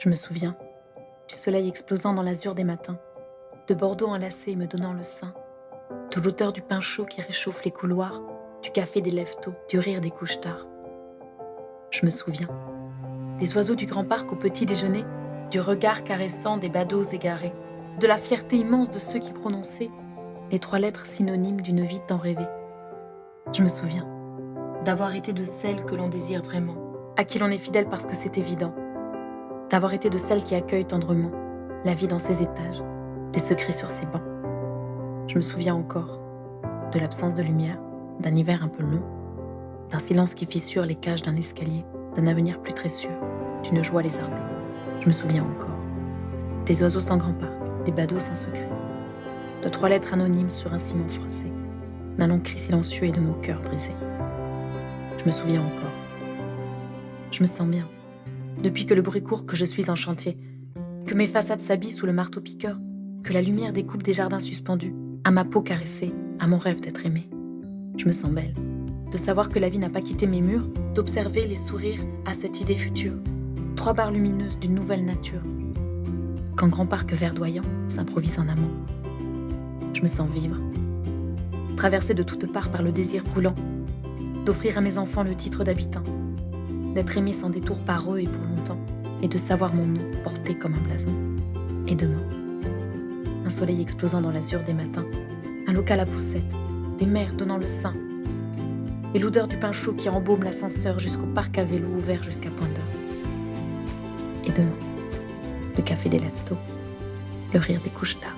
Je me souviens du soleil explosant dans l'azur des matins, de Bordeaux enlacé me donnant le sein, de l'odeur du pain chaud qui réchauffe les couloirs, du café des lève-tôt, du rire des couches tard. Je me souviens des oiseaux du grand parc au petit déjeuner, du regard caressant des badauds égarés, de la fierté immense de ceux qui prononçaient les 3 lettres synonymes d'une vie tant rêvée. Je me souviens d'avoir été de celles que l'on désire vraiment, à qui l'on est fidèle parce que c'est évident, d'avoir été de celles qui accueillent tendrement la vie dans ses étages, les secrets sur ses bancs. Je me souviens encore de l'absence de lumière, d'un hiver un peu long, d'un silence qui fissure les cages d'un escalier, d'un avenir plus très sûr, d'une joie lézardée. Je me souviens encore des oiseaux sans grand parc, des badauds sans secret, de 3 lettres anonymes sur un ciment froissé, d'un long cri silencieux et de mon cœur brisé. Je me souviens encore. Je me sens bien, depuis que le bruit court que je suis en chantier, que mes façades s'habillent sous le marteau-piqueur, que la lumière découpe des jardins suspendus, à ma peau caressée, à mon rêve d'être aimée. Je me sens belle, de savoir que la vie n'a pas quitté mes murs, d'observer les sourires à cette idée future, 3 barres lumineuses d'une nouvelle nature, qu'en grand parc verdoyant s'improvise en amont. Je me sens vivre, traversée de toutes parts par le désir brûlant, d'offrir à mes enfants le titre d'habitant, d'être aimée sans détour par eux et pour longtemps, et de savoir mon nom porté comme un blason. Et demain, un soleil explosant dans l'azur des matins, un local à poussette, des mères donnant le sein, et l'odeur du pain chaud qui embaume l'ascenseur jusqu'au parc à vélo ouvert jusqu'à point d'heure. Et demain, le café des lève-tôt, le rire des couches tard.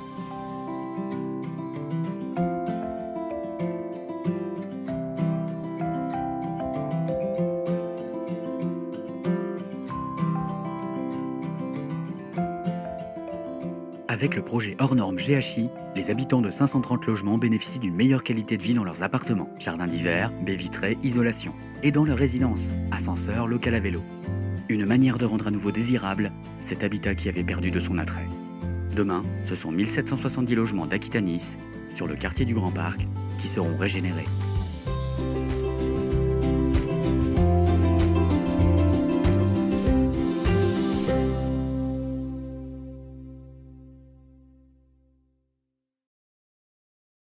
Avec le projet hors norme GHI, les habitants de 530 logements bénéficient d'une meilleure qualité de vie dans leurs appartements. Jardin d'hiver, baies vitrées, isolation. Et dans leur résidence, ascenseur, local à vélo. Une manière de rendre à nouveau désirable cet habitat qui avait perdu de son attrait. Demain, ce sont 1770 logements d'Aquitanis, sur le quartier du Grand Parc, qui seront régénérés.